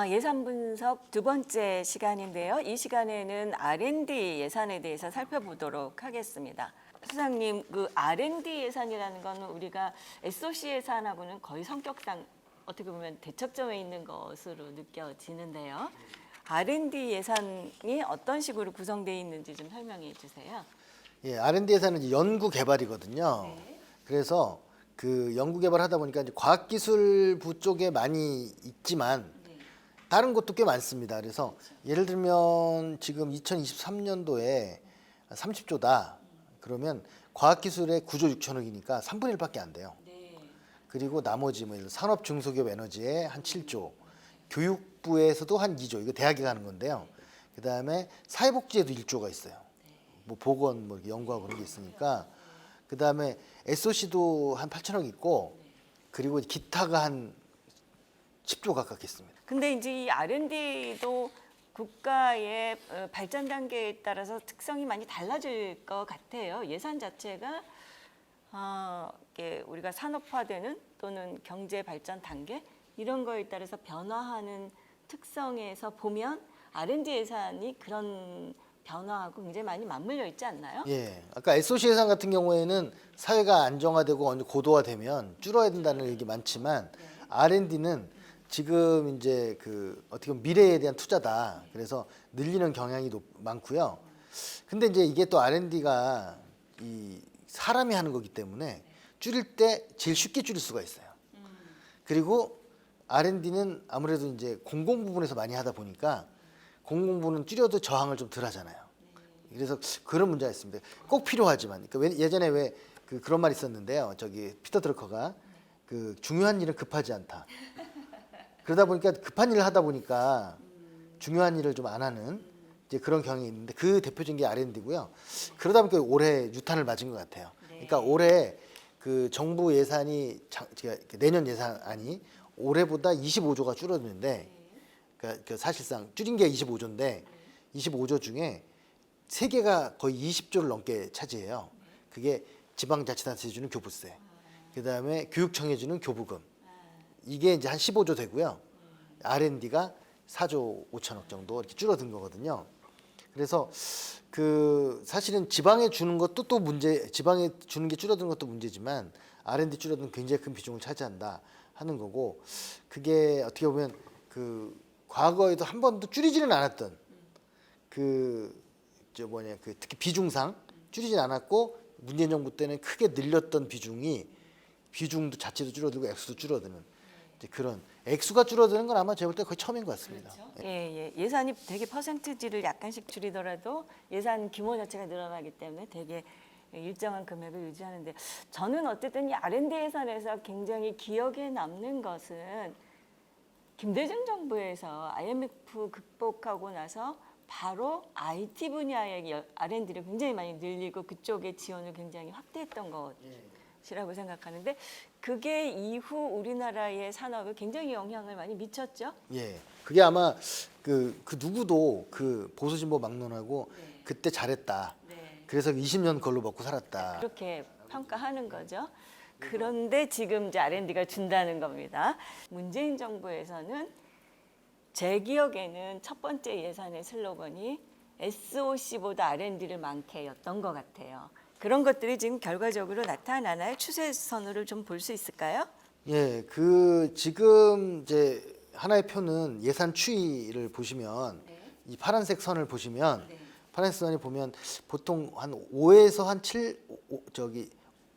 예산 분석 두 번째 시간인데요. 이 시간에는 R&D 예산에 대해서 살펴보도록 하겠습니다. 소장님, 그 R&D 예산이라는 거는 우리가 SOC 예산하고는 거의 성격상 어떻게 보면 대척점에 있는 것으로 느껴지는데요. R&D 예산이 어떤 식으로 구성되어 있는지 좀 설명해 주세요. 예, R&D 예산은 이제 연구 개발이거든요. 네. 그래서 그 연구 개발하다 보니까 이제 과학기술부 쪽에 많이 있지만 네. 다른 곳도 꽤 많습니다. 그래서 예를 들면 지금 2023년도에 30조다. 그러면 과학기술의 9조 6천억이니까 3분의 1밖에 안 돼요. 네. 그리고 나머지 뭐 산업 중소기업 에너지에 한 7조, 교육부에서도 한 2조. 이거 대학이 가는 건데요. 그다음에 사회복지에도 1조가 있어요. 뭐 보건 뭐 연구하고 그런 게 있으니까. 그다음에 SOC도 한 8천억 있고, 그리고 기타가 한 10조 가깝게 있습니다. 근데 이제 이 R&D도 국가의 발전 단계에 따라서 특성이 많이 달라질 것 같아요. 예산 자체가 이렇게 우리가 산업화되는 또는 경제 발전 단계 이런 거에 따라서 변화하는 특성에서 보면 R&D 예산이 그런 변화하고 굉장히 많이 맞물려 있지 않나요? 예, 아까 SOC 예산 같은 경우에는 사회가 안정화되고 어느 고도화되면 줄어야 된다는 얘기 많지만 R&D는 지금 이제 그 어떻게 보면 미래에 대한 투자다. 그래서 늘리는 경향이 많고요. 근데 이제 이게 또 R&D가 이 사람이 하는 거기 때문에 줄일 때 제일 쉽게 줄일 수가 있어요. 그리고 R&D는 아무래도 이제 공공 부분에서 많이 하다 보니까 공공 부분은 줄여도 저항을 좀 덜 하잖아요. 그래서 그런 문제가 있습니다. 꼭 필요하지만 그러니까 예전에 왜 그런 말이 있었는데요. 저기 피터 드러커가 그 중요한 일은 급하지 않다. 그러다 보니까 급한 일을 하다 보니까 중요한 일을 좀 안 하는 이제 그런 경향이 있는데 그 대표적인 게 R&D고요. 그러다 보니까 올해 유탄을 맞은 것 같아요. 그러니까 올해 그 정부 예산이 내년 예산안이 올해보다 25조가 줄어드는데 그러니까 사실상 줄인 게 25조인데 25조 중에 세 개가 거의 20조를 넘게 차지해요. 그게 지방자치단체에 주는 교부세, 그다음에 교육청에 주는 교부금. 이게 이제 한 15조 되고요. R&D가 4조 5천억 정도 이렇게 줄어든 거거든요. 그래서 그 사실은 지방에 주는 것도 또 문제, 지방에 주는 게 줄어든 것도 문제지만 R&D 줄어든 굉장히 큰 비중을 차지한다 하는 거고, 그게 어떻게 보면 그 과거에도 한 번도 줄이지는 않았던 그 특히 비중상 줄이진 않았고 문재인 정부 때는 크게 늘렸던 비중도 자체도 줄어들고 액수도 줄어드는 이제 그런 액수가 줄어드는 건 아마 제가 볼 때 거의 처음인 것 같습니다. 그렇죠. 예산이 되게 퍼센티지를 약간씩 줄이더라도 예산 규모 자체가 늘어나기 때문에 되게 일정한 금액을 유지하는데, 저는 어쨌든 이 R&D 예산에서 굉장히 기억에 남는 것은 김대중 정부에서 IMF 극복하고 나서 바로 IT 분야의 R&D를 굉장히 많이 늘리고 그쪽의 지원을 굉장히 확대했던 것이라고 생각하는데, 그게 이후 우리나라의 산업에 굉장히 영향을 많이 미쳤죠. 예, 그게 아마 그 누구도 그 보수 진보 막론하고 그때 잘했다. 그래서 20년 그걸로 먹고 살았다. 그렇게 평가하는 거죠. 그런데 지금 이제 R&D가 준다는 겁니다. 문재인 정부에서는 제 기억에는 첫 번째 예산의 슬로건이 SOC보다 R&D를 많게였던 것 같아요. 그런 것들이 지금 결과적으로 나타나나요? 추세선을 좀 볼 수 있을까요? 예, 그 지금 이제 하나의 표는 예산 추이를 보시면 이 파란색 선을 보시면 파란색 선을 보면 보통 한 5에서 한 7,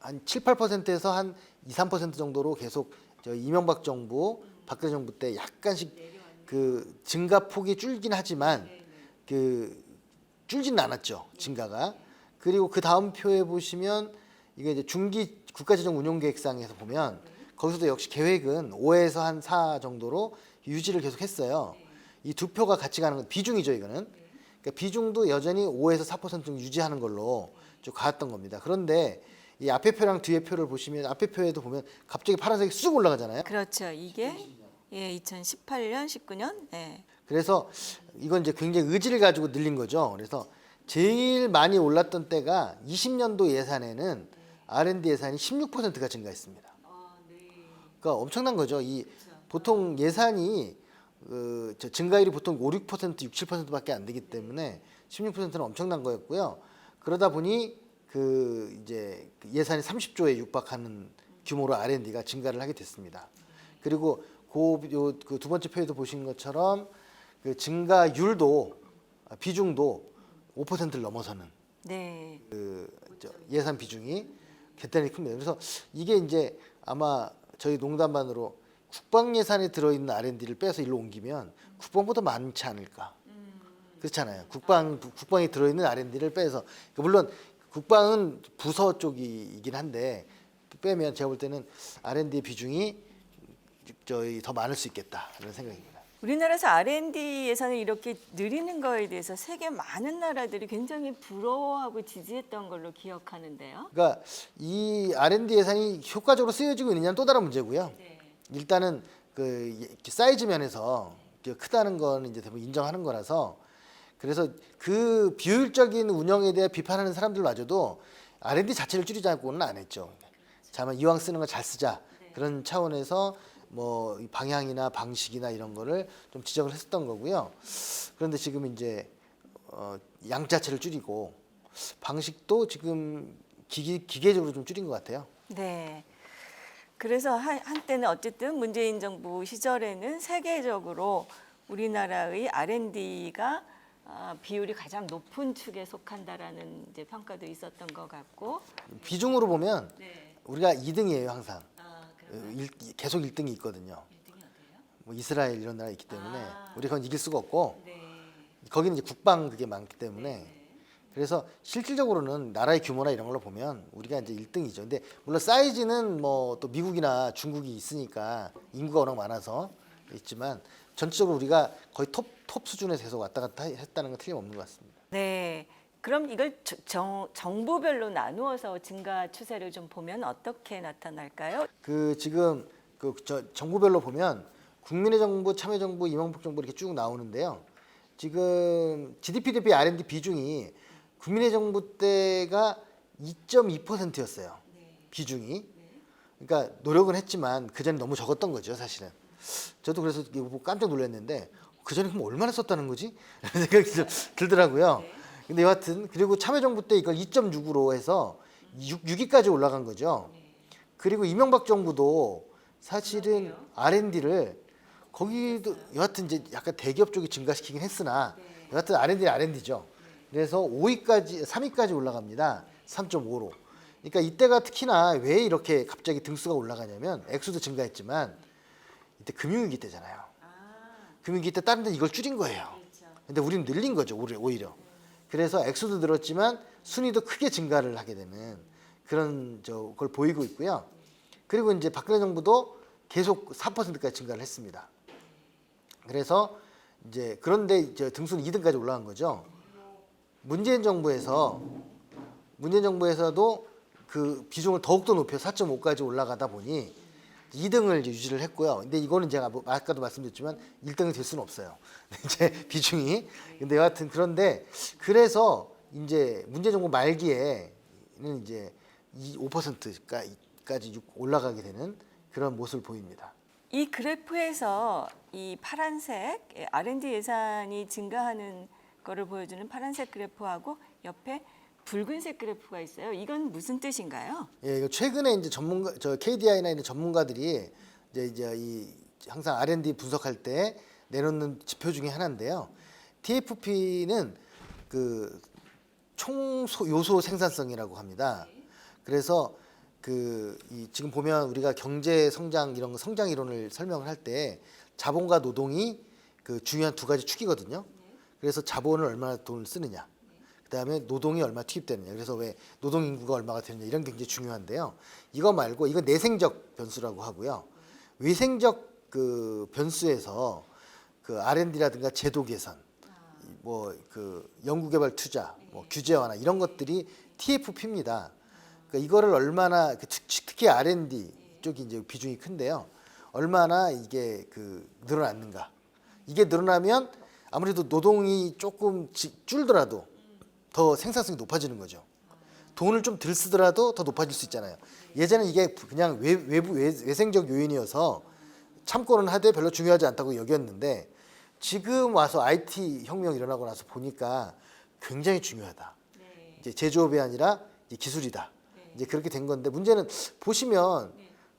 8%에서 한 2, 3% 정도로 계속 이명박 정부, 박근혜 정부 때 약간씩 그 증가폭이 줄긴 하지만 그 줄지는 않았죠, 증가가. 그리고 그 다음 표에 보시면 이게 이제 중기 국가재정운용계획상에서 보면 거기서도 역시 계획은 5에서 한 4 정도로 유지를 계속 했어요. 이 두 표가 같이 가는 건 비중이죠, 이거는. 그러니까 비중도 여전히 5에서 4% 정도 유지하는 걸로 좀 가왔던 겁니다. 그런데 이 앞에 표랑 뒤에 표를 보시면 앞에 표에도 보면 갑자기 파란색이 쑥 올라가잖아요. 그렇죠. 이게 2018년, 19년. 그래서 이건 이제 굉장히 의지를 가지고 늘린 거죠. 그래서 제일 많이 올랐던 때가 20년도 예산에는 R&D 예산이 16%가 증가했습니다. 그러니까 엄청난 거죠. 이 보통 예산이 저 증가율이 보통 5, 6%, 6, 7%밖에 안 되기 때문에 16%는 엄청난 거였고요. 그러다 보니 그 이제 예산이 30조에 육박하는 규모로 R&D가 증가를 하게 됐습니다. 그리고 그 두 번째 표에도 보신 것처럼 그 증가율도 비중도 5%를 넘어서는 네. 예산 비중이 대단히 큽니다. 그래서 이게 이제 아마 저희 농담반으로 국방 예산에 들어있는 R&D를 빼서 일로 옮기면 국방보다 많지 않을까. 그렇잖아요. 국방에 들어있는 R&D를 빼서 물론 국방은 부서 쪽이긴 한데 빼면 제가 볼 때는 R&D 비중이 저희 더 많을 수 있겠다 이런 생각입니다. 우리나라에서 R&D 예산을 이렇게 늘리는 거에 대해서 세계 많은 나라들이 굉장히 부러워하고 지지했던 걸로 기억하는데요. 그러니까 이 R&D 예산이 효과적으로 쓰여지고 있느냐는 또 다른 문제고요. 네. 일단은 그 사이즈 면에서 크다는 건 이제 대부분 인정하는 거라서 그래서 그 비효율적인 운영에 대해 비판하는 사람들마저도 R&D 자체를 줄이자고는 안 했죠. 다만 이왕 쓰는 거 잘 쓰자 그런 차원에서 뭐 방향이나 방식이나 이런 거를 좀 지적을 했었던 거고요. 그런데 지금 이제 양 자체를 줄이고 방식도 지금 기계적으로 좀 줄인 것 같아요. 네. 그래서 한때는 어쨌든 문재인 정부 시절에는 세계적으로 우리나라의 R&D가 비율이 가장 높은 축에 속한다라는 이제 평가도 있었던 것 같고. 비중으로 보면 네. 우리가 2등이에요 항상. 그런가요? 계속 1등이 있거든요. 1등이 어때요? 뭐 이스라엘 이런 나라 있기 때문에 아. 우리 그건 이길 수가 없고 네. 거기는 이제 국방 그게 많기 때문에 네. 그래서 실질적으로는 나라의 규모나 이런 걸로 보면 우리가 이제 1등이죠. 근데 물론 사이즈는 뭐 또 미국이나 중국이 있으니까 인구가 워낙 많아서 있지만 전체적으로 우리가 거의 톱 수준에서 계속 왔다 갔다 했다는 건 틀림없는 것 같습니다. 네. 그럼 이걸 정부별로 나누어서 증가 추세를 좀 보면 어떻게 나타날까요? 지금 정부별로 보면 국민의 정부, 참여정부, 이명박 정부 이렇게 쭉 나오는데요. 지금 GDP 대비 R&D 비중이 국민의 정부 때가 2.2%였어요. 비중이. 그러니까 노력은 했지만 그 전에 너무 적었던 거죠, 사실은. 저도 그래서 이거 보고 깜짝 놀랐는데 그 전에 그럼 얼마나 썼다는 거지? 이런 생각이 좀 들더라고요. 근데 여하튼 그리고 참여정부 때 이걸 2.6으로 해서 6위까지 올라간 거죠. 그리고 이명박 정부도 사실은 R&D를 거기도 여하튼 이제 약간 대기업 쪽이 증가시키긴 했으나 여하튼 R&D는 R&D죠. 그래서 5위까지 3위까지 올라갑니다. 3.5로. 그러니까 이때가 특히나 왜 이렇게 갑자기 등수가 올라가냐면 액수도 증가했지만 이때 금융위기 때잖아요. 금융위기 때 다른 데는 이걸 줄인 거예요. 근데 우리는 늘린 거죠, 오히려. 그래서 액수도 늘었지만 순위도 크게 증가를 하게 되는 그런 걸 보이고 있고요. 그리고 이제 박근혜 정부도 계속 4%까지 증가를 했습니다. 그래서 이제 그런데 이제 등수는 2등까지 올라간 거죠. 문재인 정부에서도 그 비중을 더욱더 높여 4.5까지 올라가다 보니 2등을 이제 유지를 했고요. 근데 이거는 제가 아까도 말씀드렸지만 1등이 될 수는 없어요. 이제 비중이. 근데 여하튼 그런데 그래서 이제 문재인 정부 말기에는 이제 5%까지 올라가게 되는 그런 모습을 보입니다. 이 그래프에서 이 파란색 R&D 예산이 증가하는 거를 보여주는 파란색 그래프하고 옆에 붉은색 그래프가 있어요. 이건 무슨 뜻인가요? 예, 이거 최근에 이제 KDI나 있는 전문가들이 이제 항상 R&D 분석할 때 내놓는 지표 중에 하나인데요. TFP는 그 총 요소 생산성이라고 합니다. 그래서 지금 보면 우리가 경제 성장 이런 성장 이론을 설명을 할 때 자본과 노동이 그 중요한 두 가지 축이거든요. 그래서 자본을 얼마나 돈을 쓰느냐, 그다음에 노동이 얼마 투입되느냐. 그래서 왜 노동 인구가 얼마가 되느냐 이런 게 굉장히 중요한데요. 이거 말고 이건 내생적 변수라고 하고요. 외생적 그 변수에서 그 R&D라든가 제도 개선, 뭐 그 연구개발 투자, 뭐 규제 완화 이런 것들이 TFP입니다. 그러니까 이거를 얼마나 특히 R&D 쪽이 이제 비중이 큰데요. 얼마나 이게 늘어났는가. 이게 늘어나면 아무래도 노동이 조금 줄더라도 더 생산성이 높아지는 거죠. 돈을 좀 덜 쓰더라도 더 높아질 수 있잖아요. 예전에 이게 그냥 외생적 요인이어서 참고는 하되 별로 중요하지 않다고 여겼는데 지금 와서 IT 혁명이 일어나고 나서 보니까 굉장히 중요하다. 네. 이제 제조업이 아니라 이제 기술이다. 네. 이제 그렇게 된 건데 문제는 보시면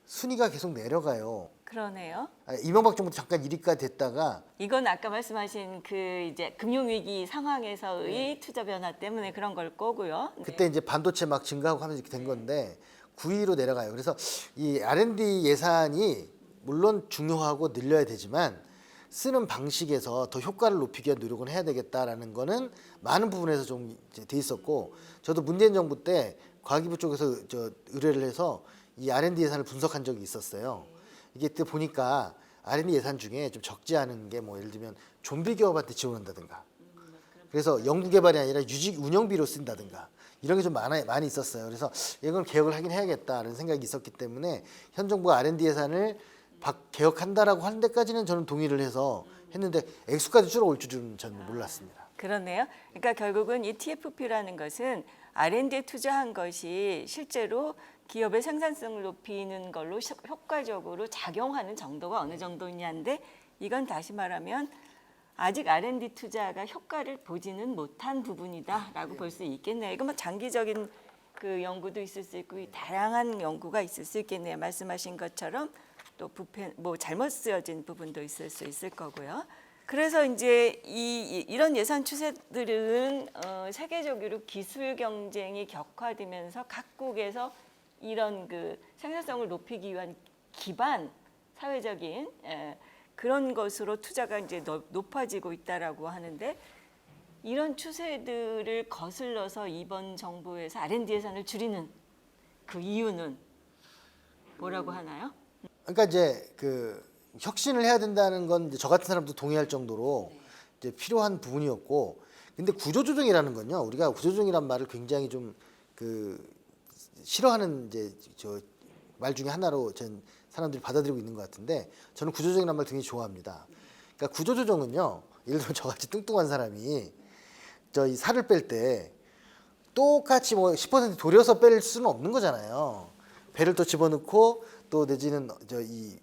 순위가 계속 내려가요. 그러네요. 이명박 정부 잠깐 1위가 됐다가 이건 아까 말씀하신 그 이제 금융위기 상황에서의 투자 변화 때문에 그런 걸 거고요. 네. 그때 이제 반도체 막 증가하고 하면서 이렇게 된 건데 9위로 내려가요. 그래서 이 R&D 예산이 물론 중요하고 늘려야 되지만 쓰는 방식에서 더 효과를 높이기 위한 노력은 해야 되겠다라는 거는 많은 부분에서 좀 이제 돼 있었고 저도 문재인 정부 때 과기부 쪽에서 저 의뢰를 해서 이 R&D 예산을 분석한 적이 있었어요. 이게 또 보니까 R&D 예산 중에 좀 적지 않은 게 뭐 예를 들면 좀비 기업한테 지원한다든가 그래서 연구 개발이 아니라 유지 운영비로 쓴다든가 이런 게 좀 많이 있었어요. 그래서 이건 개혁을 하긴 해야겠다라는 생각이 있었기 때문에 현 정부가 R&D 예산을 개혁한다라고 하는 데까지는 저는 동의를 해서 했는데 액수까지 줄어올 줄은 저는 몰랐습니다. 그렇네요. 그러니까 결국은 이 TFP라는 것은 R&D에 투자한 것이 실제로 기업의 생산성을 높이는 걸로 효과적으로 작용하는 정도가 어느 정도냐인데 이건 다시 말하면 아직 R&D 투자가 효과를 보지는 못한 부분이다라고 볼 수 있겠네요. 이거 뭐 장기적인 그 연구도 있을 수 있고 다양한 연구가 있을 수 있겠네요. 말씀하신 것처럼 또 부패 뭐 잘못 쓰여진 부분도 있을 수 있을 거고요. 그래서 이제 이런 예산 추세들은 세계적으로 기술 경쟁이 격화되면서 각국에서 이런 그 생산성을 높이기 위한 기반 사회적인 그런 것으로 투자가 이제 높아지고 있다라고 하는데 이런 추세들을 거슬러서 이번 정부에서 R&D 예산을 줄이는 그 이유는 뭐라고 하나요? 그러니까 이제 그 혁신을 해야 된다는 건 이제 저 같은 사람도 동의할 정도로 이제 필요한 부분이었고 근데 구조조정이라는 건요 우리가 구조조정이란 말을 굉장히 좀 그 싫어하는 이제 저 말 중에 하나로 전 사람들이 받아들이고 있는 것 같은데 저는 구조조정이라는 말 굉장히 좋아합니다. 그러니까 구조조정은요 예를 들어 저같이 뚱뚱한 사람이 저 이 살을 뺄 때 똑같이 뭐 10% 돌려서 뺄 수는 없는 거잖아요. 배를 또 집어넣고 또 내지는 저 이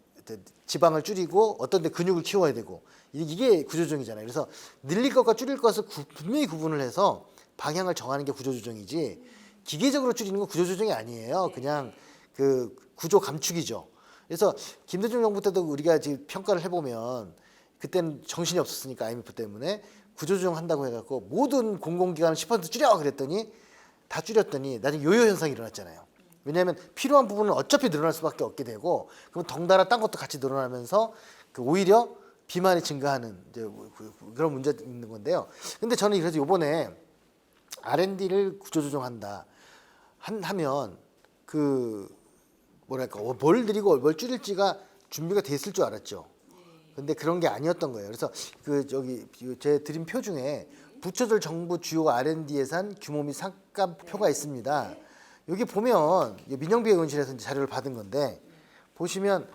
지방을 줄이고 어떤 데 근육을 키워야 되고 이게 구조조정이잖아요. 그래서 늘릴 것과 줄일 것을 분명히 구분을 해서 방향을 정하는 게 구조조정이지 기계적으로 줄이는 건 구조조정이 아니에요. 그냥 그 구조 감축이죠. 그래서 김대중 정부 때도 우리가 지금 평가를 해보면 그때는 정신이 없었으니까 IMF 때문에 구조조정 한다고 해갖고 모든 공공기관을 10% 줄여 그랬더니 다 줄였더니 나중에 요요 현상이 일어났잖아요. 왜냐하면 필요한 부분은 어차피 늘어날 수밖에 없게 되고 그럼 덩달아 딴 것도 같이 늘어나면서 그 오히려 비만이 증가하는 이제 그런 문제가 있는 건데요. 근데 저는 그래서 이번에 R&D를 구조조정한다 하면 그 뭐랄까 뭘 늘리고 뭘 줄일지가 준비가 돼 있을 줄 알았죠. 근데 그런 게 아니었던 거예요. 그래서 그 저기 제 드린 표 중에 부처들 정부 주요 R&D 예산 규모 및 상가표가 있습니다. 여기 보면 민영비 의원실에서 자료를 받은 건데 보시면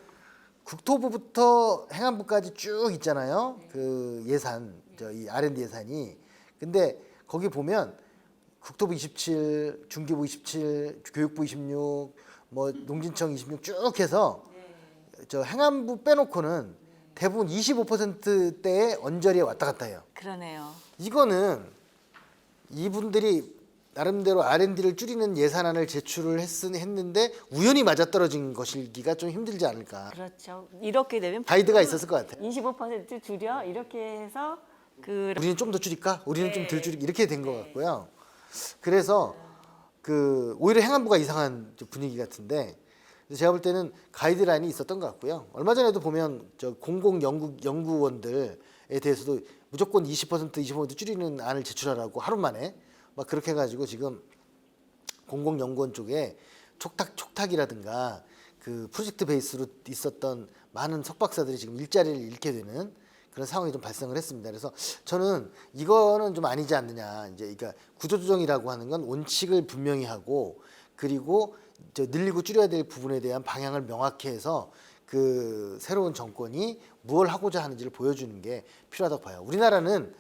국토부부터 행안부까지 쭉 있잖아요. 그 예산, 이 R&D 예산이. 근데 거기 보면 국토부 27, 중기부 27, 교육부 26, 뭐 농진청 26 쭉 해서 저 행안부 빼놓고는 대부분 25%대의 언저리에 왔다 갔다 해요. 그러네요. 이거는 이분들이 나름대로 R&D를 줄이는 예산안을 제출을 했는데 우연히 맞아떨어진 것이기가 좀 힘들지 않을까. 그렇죠. 이렇게 되면 가이드가 있었을 것 같아요. 25% 줄여 이렇게 해서 그 우리는 좀 더 줄일까? 우리는 좀 덜 줄일까? 이렇게 된 것 같고요. 그래서 그 오히려 행안부가 이상한 분위기 같은데 제가 볼 때는 가이드라인이 있었던 것 같고요. 얼마 전에도 보면 저 공공 연구원들에 대해서도 무조건 20% 줄이는 안을 제출하라고 하루 만에 막 그렇게 해가지고 지금 공공연구원 쪽에 촉탁이라든가 그 프로젝트 베이스로 있었던 많은 석박사들이 지금 일자리를 잃게 되는 그런 상황이 좀 발생을 했습니다. 그래서 저는 이거는 좀 아니지 않느냐. 이제 그러니까 구조조정이라고 하는 건 원칙을 분명히 하고 그리고 저 늘리고 줄여야 될 부분에 대한 방향을 명확히 해서 그 새로운 정권이 무엇을 하고자 하는지를 보여주는 게 필요하다고 봐요. 우리나라는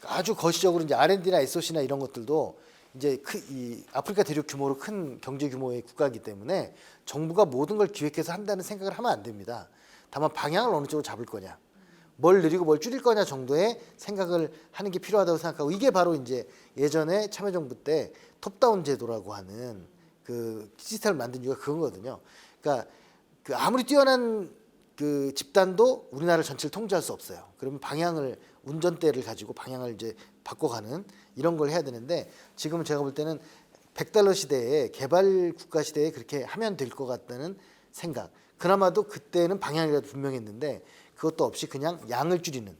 아주 거시적으로 이제 R&D나 SOC나 이런 것들도 이제 이 아프리카 대륙 규모로 큰 경제 규모의 국가이기 때문에 정부가 모든 걸 기획해서 한다는 생각을 하면 안 됩니다. 다만 방향을 어느 쪽으로 잡을 거냐, 뭘 늘리고 뭘 줄일 거냐 정도의 생각을 하는 게 필요하다고 생각하고, 이게 바로 이제 예전에 참여정부 때 톱다운 제도라고 하는 그 시스템을 만든 이유가 그거거든요. 그러니까 그 아무리 뛰어난 그 집단도 우리나라 전체를 통제할 수 없어요. 그러면 방향을, 운전대를 가지고 방향을 이제 바꿔가는 이런 걸 해야 되는데, 지금은 제가 볼 때는 $100 시대에, 개발 국가 시대에 그렇게 하면 될 것 같다는 생각. 그나마도 그때는 방향이라도 분명했는데 그것도 없이 그냥 양을 줄이는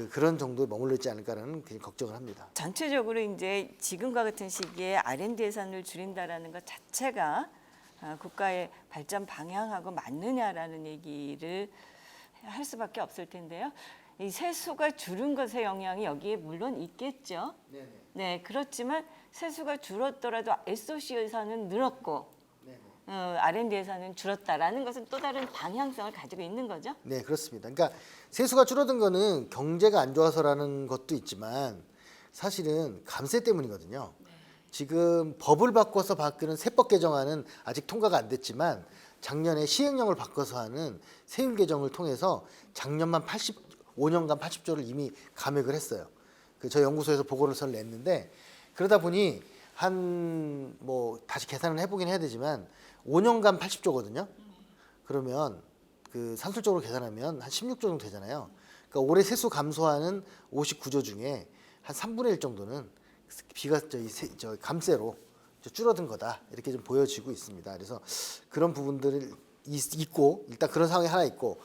그런 정도에 머물러 있지 않을까라는 걱정을 합니다. 전체적으로 이제 지금과 같은 시기에 R&D 예산을 줄인다라는 것 자체가 국가의 발전 방향하고 맞느냐라는 얘기를 할 수밖에 없을 텐데요. 이 세수가 줄은 것의 영향이 여기에 물론 있겠죠. 네, 그렇지만 세수가 줄었더라도 SOC 예산은 늘었고 R&D 예산은 줄었다라는 것은 또 다른 방향성을 가지고 있는 거죠. 네, 그렇습니다. 그러니까 세수가 줄어든 거는 경제가 안 좋아서라는 것도 있지만 사실은 감세 때문이거든요. 지금 법을 바꿔서 바꾸는 세법 개정안은 아직 통과가 안 됐지만 작년에 시행령을 바꿔서 하는 세율 개정을 통해서 작년만 5년간 80조를 이미 감액을 했어요. 저희 연구소에서 보고를 냈는데, 그러다 보니 한 뭐 다시 계산을 해보긴 해야 되지만 5년간 80조거든요. 그러면 그 산술적으로 계산하면 한 16조 정도 되잖아요. 그러니까 올해 세수 감소하는 59조 중에 한 3분의 1 정도는 감세로 줄어든 거다, 이렇게 좀 보여지고 있습니다. 그래서 그런 부분들이 있고, 일단 그런 상황이 하나 있고,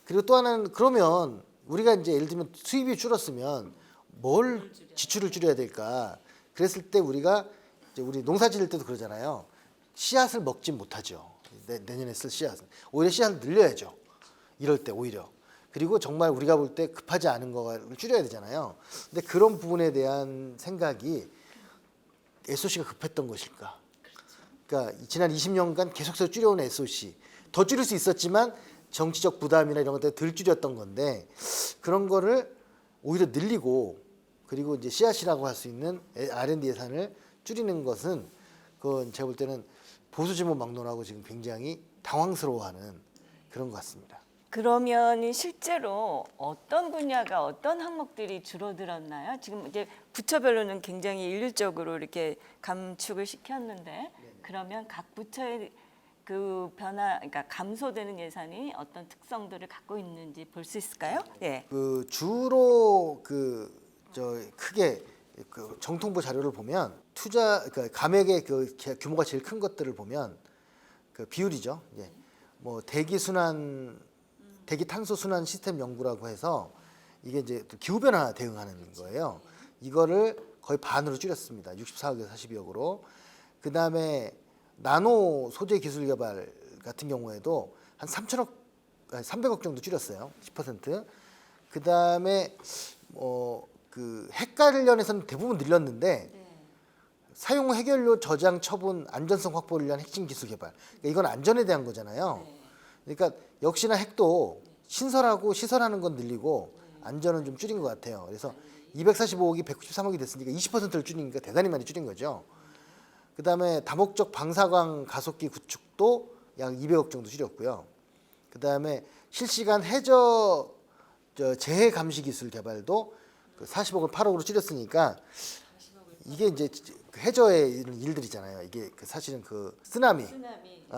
그리고 또 하나는, 그러면 우리가 이제 예를 들면 수입이 줄었으면 뭘 지출을 줄여야 될까? 그랬을 때 우리가 이제 우리 농사 지을 때도 그러잖아요. 씨앗을 먹진 못하죠. 내년에 쓸 씨앗은 오히려 씨앗을 늘려야죠. 이럴 때 오히려. 그리고 정말 우리가 볼 때 급하지 않은 거를 줄여야 되잖아요. 근데 그런 부분에 대한 생각이 SOC가 급했던 것일까? 그러니까 지난 20년간 계속해서 줄여온 SOC, 더 줄일 수 있었지만 정치적 부담이나 이런 것 때문에 덜 줄였던 건데, 그런 거를 오히려 늘리고, 그리고 이제 씨앗이라고 할 수 있는 R&D 예산을 줄이는 것은, 그건 제가 볼 때는 보수 진보 막론하고 지금 굉장히 당황스러워하는 그런 것 같습니다. 그러면 실제로 어떤 분야가, 어떤 항목들이 줄어들었나요? 지금 이제 부처별로는 굉장히 일률적으로 이렇게 감축을 시켰는데, 그러면 각 부처의 그 변화, 그러니까 감소되는 예산이 어떤 특성들을 갖고 있는지 볼 수 있을까요? 예. 주로 크게 정통부 자료를 보면 그러니까 감액의 규모가 제일 큰 것들을 보면 비율이죠. 예. 뭐 대기 탄소 순환 시스템 연구라고 해서 이게 이제 기후 변화 대응하는 거예요. 이거를 거의 반으로 줄였습니다. 64억에서 42억으로. 그다음에 나노 소재 기술 개발 같은 경우에도 한 300억 정도 줄였어요. 10%. 그다음에 핵 관련해서는 대부분 늘렸는데, 사용 해결료 저장 처분 안전성 확보를 위한 핵심 기술 개발. 그러니까 이건 안전에 대한 거잖아요. 그러니까 역시나 핵도 신설하고 시설하는 건 늘리고 안전은 좀 줄인 것 같아요. 그래서 245억이 193억이 됐으니까 20%를 줄이니까 대단히 많이 줄인 거죠. 그다음에 다목적 방사광 가속기 구축도 약 200억 정도 줄였고요. 그다음에 실시간 해저 재해 감시 기술 개발도 40억을 8억으로 줄였으니까, 이게 이제 해저의 일들이잖아요. 이게 사실은 쓰나미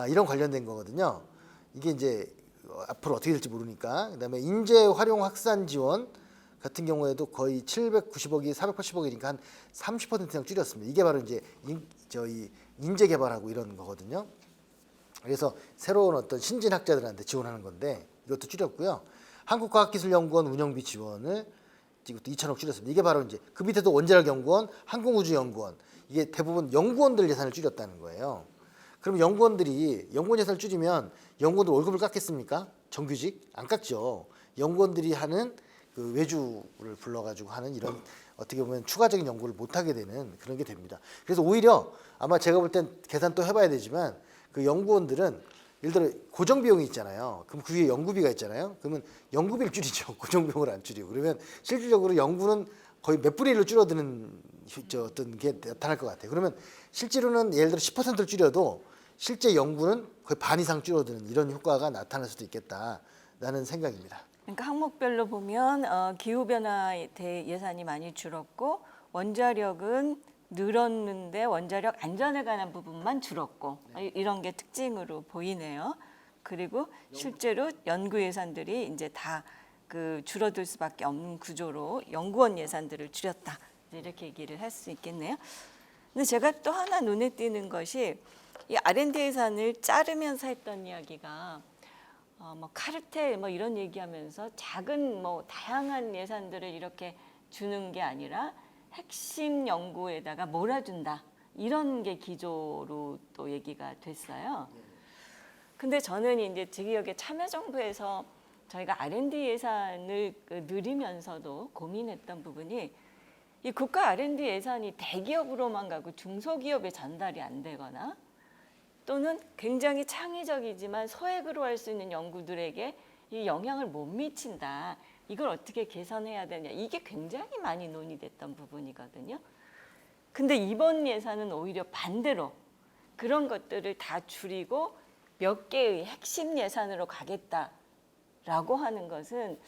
이런 관련된 거거든요. 이게 이제 앞으로 어떻게 될지 모르니까. 그다음에 인재 활용 확산 지원 같은 경우에도 거의 790억이 480억이니까 한 30% 이상 줄였습니다. 이게 바로 이제 저희 인재 개발하고 이런 거거든요. 그래서 새로운 어떤 신진 학자들한테 지원하는 건데 이것도 줄였고요. 한국과학기술연구원 운영비 지원을 이것도 2천억 줄였습니다. 이게 바로 이제 그 밑에도 원자력연구원, 항공우주연구원, 이게 대부분 연구원들 예산을 줄였다는 거예요. 그럼 연구원 예산을 줄이면 연구원들 월급을 깎겠습니까? 정규직? 안 깎죠. 연구원들이 하는 외주를 불러가지고 하는 이런 어떻게 보면 추가적인 연구를 못하게 되는 그런 게 됩니다. 그래서 오히려 아마 제가 볼 땐 계산 또 해봐야 되지만, 그 연구원들은 예를 들어 고정 비용이 있잖아요. 그럼 그 위에 연구비가 있잖아요. 그러면 연구비를 줄이죠. 고정 비용을 안 줄이고. 그러면 실질적으로 연구는 거의 몇 분의 1로 줄어드는 어떤 게 나타날 것 같아요. 그러면 실제로는 예를 들어 10%를 줄여도 실제 연구는 거의 반 이상 줄어드는 이런 효과가 나타날 수도 있겠다라는 생각입니다. 그러니까 항목별로 보면 기후 변화에 대해 예산이 많이 줄었고 원자력은 늘었는데 원자력 안전에 관한 부분만 줄었고 이런 게 특징으로 보이네요. 그리고 실제로 연구 예산들이 이제 다 그 줄어들 수밖에 없는 구조로 연구원 예산들을 줄였다 이렇게 얘기를 할 수 있겠네요. 근데 제가 또 하나 눈에 띄는 것이 이 R&D 예산을 자르면서 했던 이야기가 뭐 카르텔 뭐 이런 얘기하면서 작은 뭐 다양한 예산들을 이렇게 주는 게 아니라 핵심 연구에다가 몰아준다 이런 게 기조로 또 얘기가 됐어요. 근데 저는 이제 제 기억에 참여정부에서 저희가 R&D 예산을 늘리면서도 고민했던 부분이 이 국가 R&D 예산이 대기업으로만 가고 중소기업에 전달이 안 되거나 또는 굉장히 창의적이지만 소액으로 할 수 있는 연구들에게 이 영향을 못 미친다. 이걸 어떻게 개선해야 되냐. 이게 굉장히 많이 논의됐던 부분이거든요. 근데 이번 예산은 오히려 반대로 그런 것들을 다 줄이고 몇 개의 핵심 예산으로 가겠다라고 하는 것은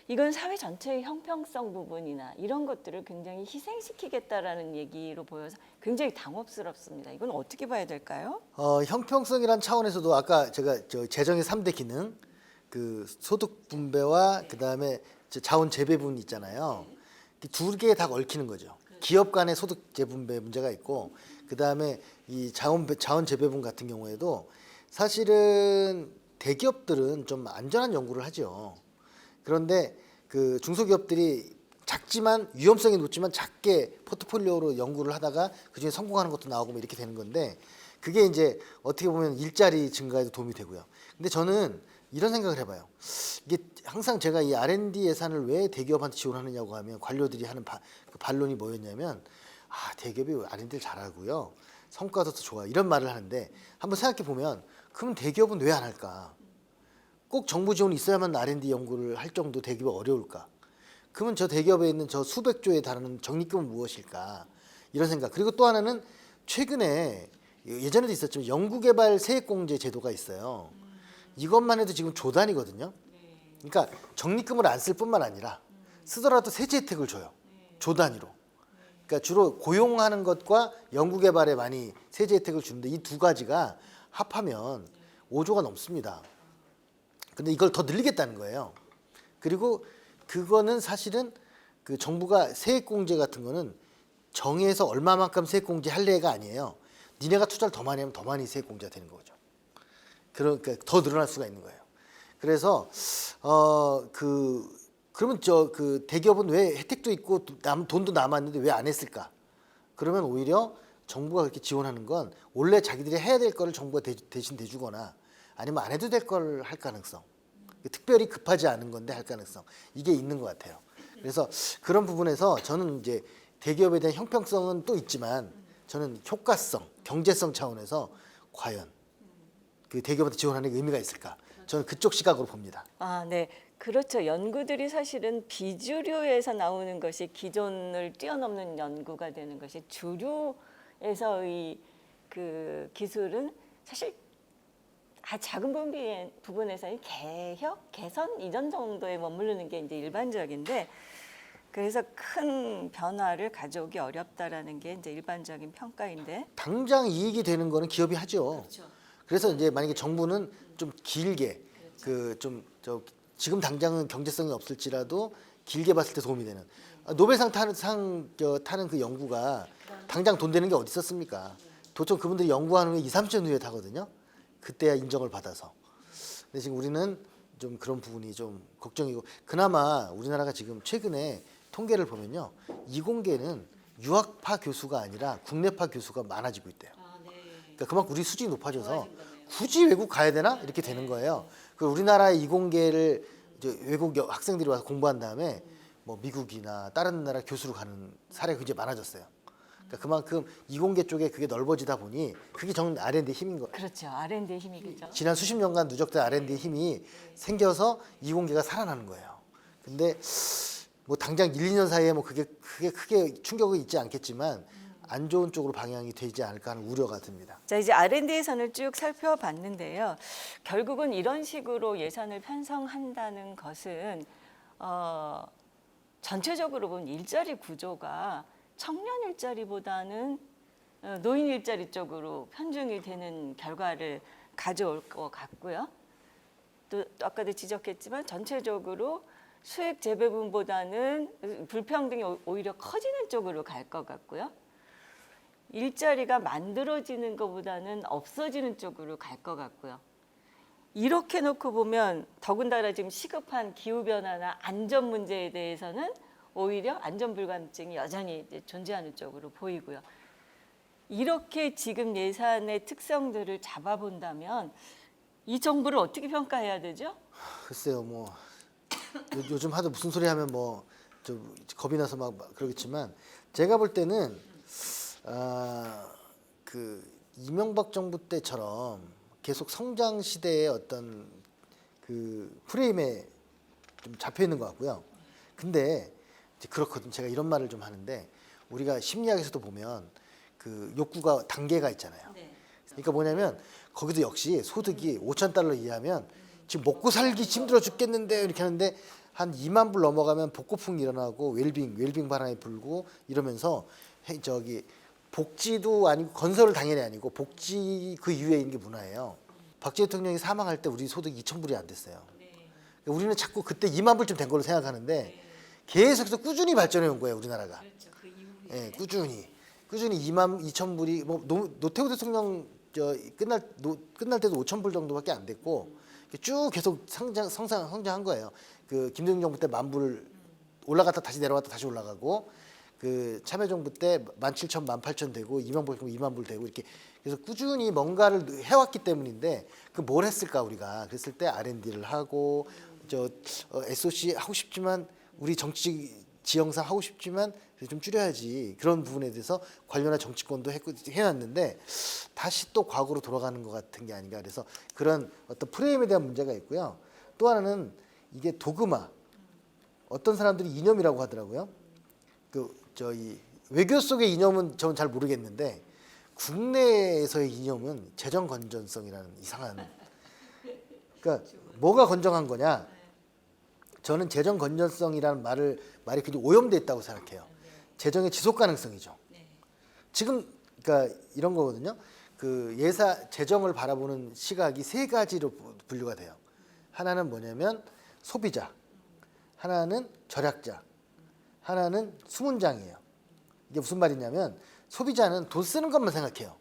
이건 사회 전체의 형평성 부분이나 이런 것들을 굉장히 희생시키겠다라는 얘기로 보여서 굉장히 당혹스럽습니다. 이건 어떻게 봐야 될까요? 형평성이란 차원에서도 아까 제가 재정의 3대 기능 그 소득 분배와 그다음에 자원 재배분 있잖아요. 두 개 다 얽히는 거죠. 기업 간의 소득 재분배 문제가 있고 그다음에 이 자원 재배분 같은 경우에도 사실은 대기업들은 좀 안전한 연구를 하죠. 그런데 그 중소기업들이 작지만 위험성이 높지만 작게 포트폴리오로 연구를 하다가 그중에 성공하는 것도 나오고 뭐 이렇게 되는 건데 그게 이제 어떻게 보면 일자리 증가에도 도움이 되고요. 근데 저는 이런 생각을 해봐요. 이게 항상 제가 이 R&D 예산을 왜 대기업한테 지원하느냐고 하면 관료들이 하는 그 반론이 뭐였냐면 대기업이 R&D를 잘하고요. 성과도 더 좋아 이런 말을 하는데 한번 생각해 보면 그럼 대기업은 왜 안 할까? 꼭 정부 지원이 있어야만 R&D 연구를 할 정도 대기업이 어려울까? 그러면 저 대기업에 있는 저 수백 조에 달하는 적립금은 무엇일까? 이런 생각. 그리고 또 하나는 최근에 예전에도 있었지만 연구개발 세액공제 제도가 있어요. 이것만 해도 지금 조 단위거든요. 그러니까 적립금을 안 쓸 뿐만 아니라 쓰더라도 세제 혜택을 줘요. 조 단위로. 그러니까 주로 고용하는 것과 연구개발에 많이 세제 혜택을 주는데 이 두 가지가 합하면 5조가 넘습니다. 근데 이걸 더 늘리겠다는 거예요. 그리고 그거는 사실은 그 정부가 세액공제 같은 거는 정해서 얼마만큼 세액공제 할래가 아니에요. 니네가 투자를 더 많이 하면 더 많이 세액공제가 되는 거죠. 그러니까 더 늘어날 수가 있는 거예요. 그래서 그러면 그 대기업은 왜 혜택도 있고 돈도 남았는데 왜 안 했을까? 그러면 오히려 정부가 그렇게 지원하는 건 원래 자기들이 해야 될 거를 정부가 대신 대주거나 아니면 안 해도 될 걸 할 가능성. 특별히 급하지 않은 건데 할 가능성. 이게 있는 것 같아요. 그래서 그런 부분에서 저는 이제 대기업에 대한 형평성은 또 있지만 저는 효과성, 경제성 차원에서 과연 그 대기업한테 지원하는 게 의미가 있을까? 저는 그쪽 시각으로 봅니다. 네. 그렇죠. 연구들이 사실은 비주류에서 나오는 것이 기존을 뛰어넘는 연구가 되는 것이 주류에서의 그 기술은 사실 작은 부분에서의 개혁, 개선 이전 정도에 머무르는 게 이제 일반적인데 그래서 큰 변화를 가져오기 어렵다라는 게 이제 일반적인 평가인데 당장 이익이 되는 거는 기업이 하죠. 그렇죠. 그래서 이제 만약에 정부는 좀 길게 지금 당장은 경제성이 없을지라도 길게 봤을 때 도움이 되는 노벨상 타는 그 연구가 당장 돈 되는 게 어디 있었습니까? 보통 그분들이 연구하는 게 2, 30년 후에 타거든요. 그때야 인정을 받아서. 근데 지금 우리는 좀 그런 부분이 좀 걱정이고 그나마 우리나라가 지금 최근에 통계를 보면요. 이공계는 유학파 교수가 아니라 국내파 교수가 많아지고 있대요. 그러니까 그만큼 우리 수준이 높아져서 굳이 외국 가야 되나? 이렇게 되는 거예요. 그 우리나라의 이공계를 이제 외국 학생들이 와서 공부한 다음에 뭐 미국이나 다른 나라 교수로 가는 사례가 굉장히 많아졌어요. 그러니까 그만큼 이공계 쪽에 그게 넓어지다 보니 그게 정 R&D 힘인 거예요. 그렇죠. R&D 힘이겠죠. 지난 수십 년간 누적된 R&D 힘이 생겨서 이공계가 살아나는 거예요. 근데 뭐 당장 1, 2년 사이에 뭐 그게 크게 충격이 있지 않겠지만 안 좋은 쪽으로 방향이 되지 않을까 하는 우려가 듭니다. 자, 이제 R&D 예산을 쭉 살펴봤는데요. 결국은 이런 식으로 예산을 편성한다는 것은 전체적으로 보면 일자리 구조가 청년 일자리보다는 노인 일자리 쪽으로 편중이 되는 결과를 가져올 것 같고요. 또 아까도 지적했지만 전체적으로 수액 재배분보다는 불평등이 오히려 커지는 쪽으로 갈 것 같고요. 일자리가 만들어지는 것보다는 없어지는 쪽으로 갈 것 같고요. 이렇게 놓고 보면 더군다나 지금 시급한 기후변화나 안전 문제에 대해서는 오히려 안전 불감증이 여전히 이제 존재하는 쪽으로 보이고요. 이렇게 지금 예산의 특성들을 잡아본다면 이 정부를 어떻게 평가해야 되죠? 글쎄요, 뭐 요즘 하도 무슨 소리 하면 뭐 좀 겁이 나서 막 그러겠지만 제가 볼 때는 그 이명박 정부 때처럼 계속 성장 시대의 어떤 그 프레임에 좀 잡혀 있는 것 같고요. 근데 이제 그렇거든. 제가 이런 말을 좀 하는데 우리가 심리학에서도 보면 그 욕구가 단계가 있잖아요. 그러니까 뭐냐면 거기도 역시 소득이 5,000달러 이하면 지금 먹고 살기 힘들어 죽겠는데 이렇게 하는데 한 2만 불 넘어가면 복고풍이 일어나고 웰빙 바람이 불고 이러면서 저기 복지도 아니고 건설을 당연히 아니고 복지 그 이후에 있는 게 문화예요. 박정희 대통령이 사망할 때 우리 소득이 2,000불이 안 됐어요. 그러니까 우리는 자꾸 그때 2만 불쯤 된 걸로 생각하는데 계속해서 꾸준히 발전해 온 거예요, 우리나라가. 예, 꾸준히 22,000불이 뭐 노태우 대통령 끝날 때도 5,000불 정도밖에 안 됐고 쭉 계속 성장한 거예요. 그 김대중 정부 때 10,000불 올라갔다 다시 내려왔다 다시 올라가고 그 참여정부 때 17,000, 18,000 되고 2만 불 되고 이렇게 그래서 꾸준히 뭔가를 해왔기 때문인데 그 뭘 했을까 우리가 그랬을 때 R&D를 하고 SOC 하고 싶지만 우리 정치 지형상 하고 싶지만 좀 줄여야지 그런 부분에 대해서 관련한 정치권도 해놨는데 다시 또 과거로 돌아가는 것 같은 게 아닌가 그래서 그런 어떤 프레임에 대한 문제가 있고요. 또 하나는 이게 도그마 어떤 사람들이 이념이라고 하더라고요. 저희 외교 속의 이념은 저는 잘 모르겠는데 국내에서의 이념은 재정 건전성이라는 이상한 그러니까 뭐가 건정한 거냐? 저는 재정 건전성이라는 말이 굉장히 오염돼 있다고 생각해요. 재정의 지속 가능성이죠. 지금 그러니까 이런 거거든요. 그 재정을 바라보는 시각이 세 가지로 분류가 돼요. 하나는 뭐냐면 소비자, 하나는 절약자, 하나는 수문장이에요. 이게 무슨 말이냐면 소비자는 돈 쓰는 것만 생각해요.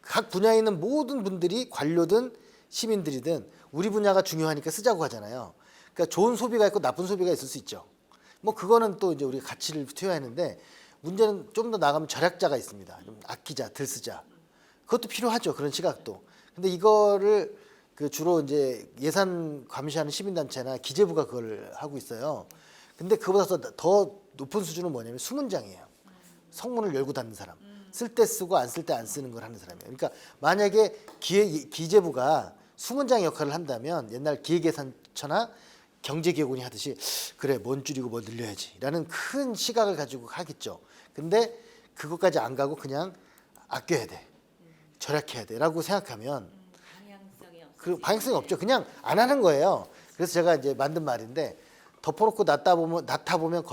각 분야에 있는 모든 분들이 관료든 시민들이든 우리 분야가 중요하니까 쓰자고 하잖아요. 그러니까 좋은 소비가 있고 나쁜 소비가 있을 수 있죠. 뭐 그거는 또 이제 우리가 가치를 투여하는데 문제는 좀 더 나가면 절약자가 있습니다. 좀 아끼자, 덜 쓰자. 그것도 필요하죠. 그런 시각도. 근데 이거를 그 주로 이제 예산 감시하는 시민단체나 기재부가 그걸 하고 있어요. 근데 그보다 더 높은 수준은 뭐냐면 수문장이에요. 성문을 열고 닫는 사람. 쓸 때 쓰고 안 쓸 때 안 쓰는 걸 하는 사람이에요. 그러니까 만약에 기재부가 수문장 역할을 한다면 옛날 기획예산처나 경제기획원이 하듯이 그래 뭔 줄이고 뭐 늘려야지라는 큰 시각을 가지고 하겠죠. 근데 그것까지 안 가고 그냥 아껴야 돼, 절약해야 돼라고 생각하면 그 방향성이 없죠. 그냥 안 하는 거예요. 그래서 제가 이제 만든 말인데 덮어놓고 놨다 보면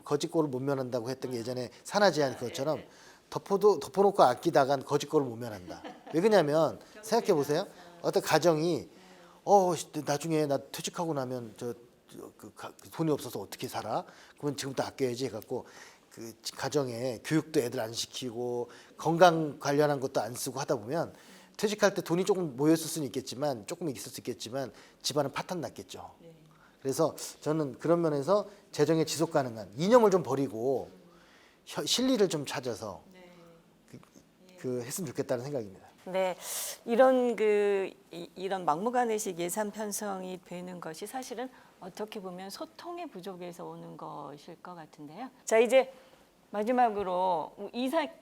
거짓골을 못 면한다고 했던 게 예전에 산하제한 그것처럼 덮어놓고 아끼다간 거짓골을 못 면한다. 왜 그러냐면 생각해 보세요. 어떤 가정이 나중에 나 퇴직하고 나면 돈이 없어서 어떻게 살아? 그러면 지금부터 아껴야지 해갖고 그 가정에 교육도 애들 안 시키고 건강 관련한 것도 안 쓰고 하다 보면 퇴직할 때 돈이 조금 모였을 수는 있겠지만 조금 있을 수 있겠지만 집안은 파탄 났겠죠. 그래서 저는 그런 면에서 재정의 지속 가능한 이념을 좀 버리고 실리를 좀 찾아서 했으면 좋겠다는 생각입니다. 네, 이런 막무가내식 예산 편성이 되는 것이 사실은 어떻게 보면 소통의 부족에서 오는 것일 것 같은데요. 자, 이제 마지막으로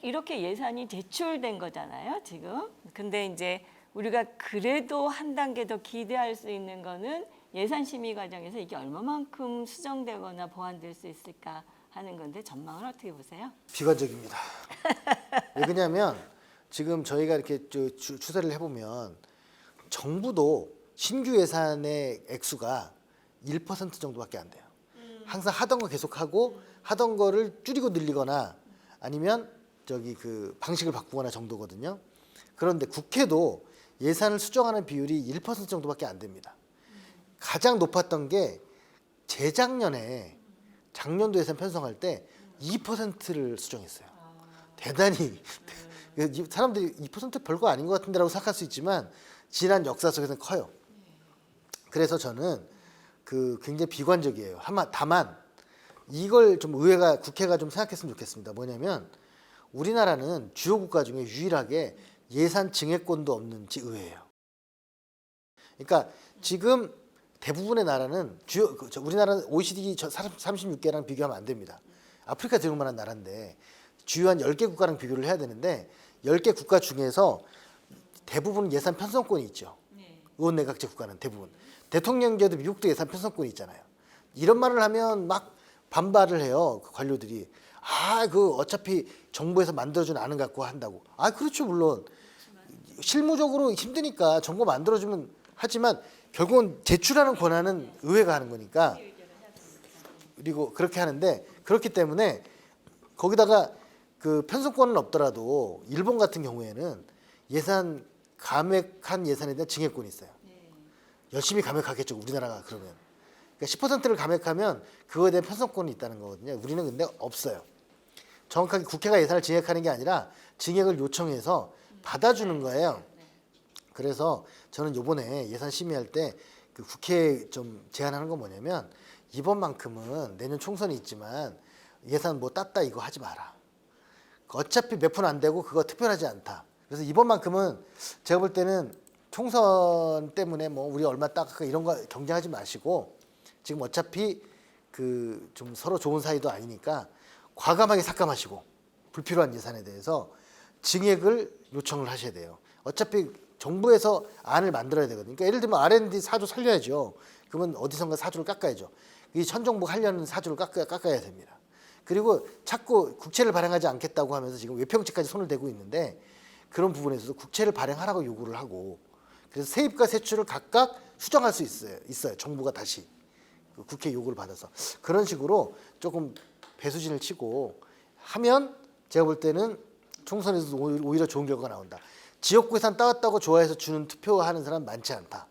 이렇게 예산이 제출된 거잖아요, 지금. 근데 이제 우리가 그래도 한 단계 더 기대할 수 있는 거는 예산 심의 과정에서 이게 얼마만큼 수정되거나 보완될 수 있을까 하는 건데 전망은 어떻게 보세요? 비관적입니다. 왜 그러냐면 지금 저희가 이렇게 추세를 해보면 정부도 신규 예산의 액수가 1% 정도밖에 안 돼요. 항상 하던 거 계속하고 하던 거를 줄이고 늘리거나 아니면 저기 그 방식을 바꾸거나 정도거든요. 그런데 국회도 예산을 수정하는 비율이 1% 정도밖에 안 됩니다. 가장 높았던 게 재작년에 작년도 예산 편성할 때 2%를 수정했어요. 대단히 사람들이 2% 별거 아닌 것 같은데라고 생각할 수 있지만 지난 역사 속에서는 커요. 그래서 저는 그 굉장히 비관적이에요. 다만 이걸 좀 국회가 좀 생각했으면 좋겠습니다. 뭐냐면 우리나라는 주요 국가 중에 유일하게 예산 증액권도 없는 의회예요. 그러니까 지금 대부분의 나라는 우리나라는 OECD 36개랑 비교하면 안 됩니다. 아프리카 제국만한 나라인데 주요한 10개 국가랑 비교를 해야 되는데 10개 국가 중에서 대부분 예산 편성권이 있죠. 의원 내각제 국가는 대부분. 대통령제도 미국도 예산 편성권이 있잖아요. 이런 말을 하면 막 반발을 해요. 그 관료들이. 어차피 정부에서 만들어준 안은 갖고 한다고. 그렇죠. 물론. 실무적으로 힘드니까 정부 만들어주면 하지만 결국은 제출하는 권한은 의회가 하는 거니까. 그리고 그렇게 하는데 그렇기 때문에 거기다가 그 편성권은 없더라도 일본 같은 경우에는 감액한 예산에 대한 증액권이 있어요. 열심히 감액하겠죠. 우리나라가 그러면. 그러니까 10%를 감액하면 그거에 대한 편성권이 있다는 거거든요. 우리는 근데 없어요. 정확하게 국회가 예산을 증액하는 게 아니라 증액을 요청해서 받아주는 거예요. 그래서 저는 이번에 예산 심의할 때 그 국회에 좀 제안하는 건 뭐냐면 이번만큼은 내년 총선이 있지만 예산 뭐 땄다 이거 하지 마라. 어차피 몇 푼 안 되고 그거 특별하지 않다. 그래서 이번만큼은 제가 볼 때는 총선 때문에 뭐 우리 얼마 땄까 이런 거 경쟁하지 마시고 지금 어차피 그 좀 서로 좋은 사이도 아니니까 과감하게 삭감하시고 불필요한 예산에 대해서 증액을 요청을 하셔야 돼요. 어차피 정부에서 안을 만들어야 되거든요. 그러니까 예를 들면 R&D 4조 살려야죠. 그러면 어디선가 4조를 깎아야죠. 이 천정부 하려는 4조를 깎아야 됩니다. 그리고 자꾸 국채를 발행하지 않겠다고 하면서 지금 외평채까지 손을 대고 있는데 그런 부분에서도 국채를 발행하라고 요구를 하고 그래서 세입과 세출을 각각 수정할 수 있어요. 정부가 다시 국회 요구를 받아서 그런 식으로 조금 배수진을 치고 하면 제가 볼 때는 총선에서 오히려 좋은 결과가 나온다. 지역구 예산 따왔다고 좋아해서 주는 투표하는 사람 많지 않다.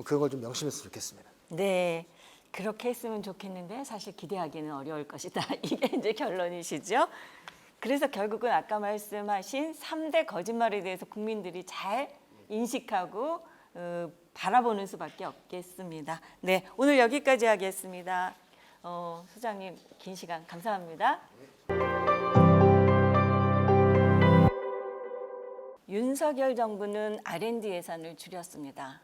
그런 걸 좀 명심했으면 좋겠습니다. 네, 그렇게 했으면 좋겠는데 사실 기대하기는 어려울 것이다. 이게 이제 결론이시죠. 그래서 결국은 아까 말씀하신 3대 거짓말에 대해서 국민들이 잘 인식하고 바라보는 수밖에 없겠습니다. 네, 오늘 여기까지 하겠습니다. 소장님 긴 시간 감사합니다. 윤석열 정부는 R&D 예산을 줄였습니다.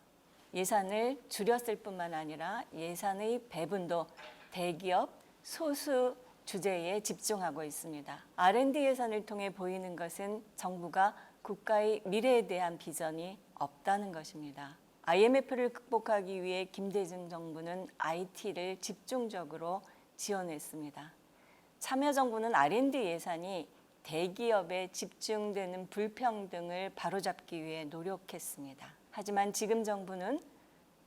예산을 줄였을 뿐만 아니라 예산의 배분도 대기업 소수 주제에 집중하고 있습니다. R&D 예산을 통해 보이는 것은 정부가 국가의 미래에 대한 비전이 없다는 것입니다. IMF를 극복하기 위해 김대중 정부는 IT를 집중적으로 지원했습니다. 참여정부는 R&D 예산이 대기업에 집중되는 불평등을 바로잡기 위해 노력했습니다. 하지만 지금 정부는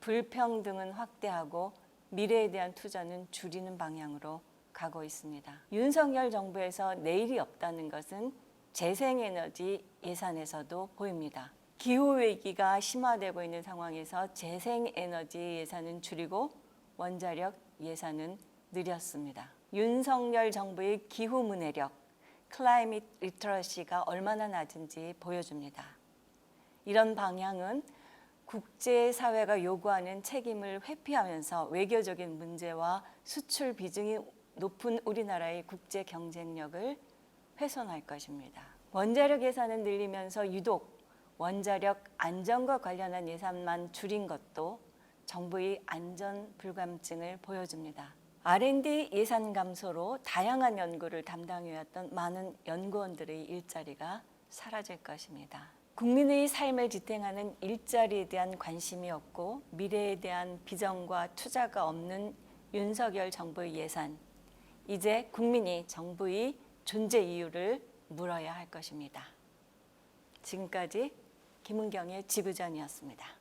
불평등은 확대하고 미래에 대한 투자는 줄이는 방향으로 가고 있습니다. 윤석열 정부에서 내일이 없다는 것은 재생에너지 예산에서도 보입니다. 기후위기가 심화되고 있는 상황에서 재생에너지 예산은 줄이고 원자력 예산은 늘렸습니다. 윤석열 정부의 기후 문해력, 클라이밋 리터러시가 얼마나 낮은지 보여줍니다. 이런 방향은 국제사회가 요구하는 책임을 회피하면서 외교적인 문제와 수출 비중이 높은 우리나라의 국제 경쟁력을 훼손할 것입니다. 원자력 예산을 늘리면서 유독 원자력 안전과 관련한 예산만 줄인 것도 정부의 안전 불감증을 보여줍니다. R&D 예산 감소로 다양한 연구를 담당해왔던 많은 연구원들의 일자리가 사라질 것입니다. 국민의 삶을 지탱하는 일자리에 대한 관심이 없고 미래에 대한 비전과 투자가 없는 윤석열 정부의 예산, 이제 국민이 정부의 존재 이유를 물어야 할 것입니다. 지금까지 김은경의 지구전이었습니다.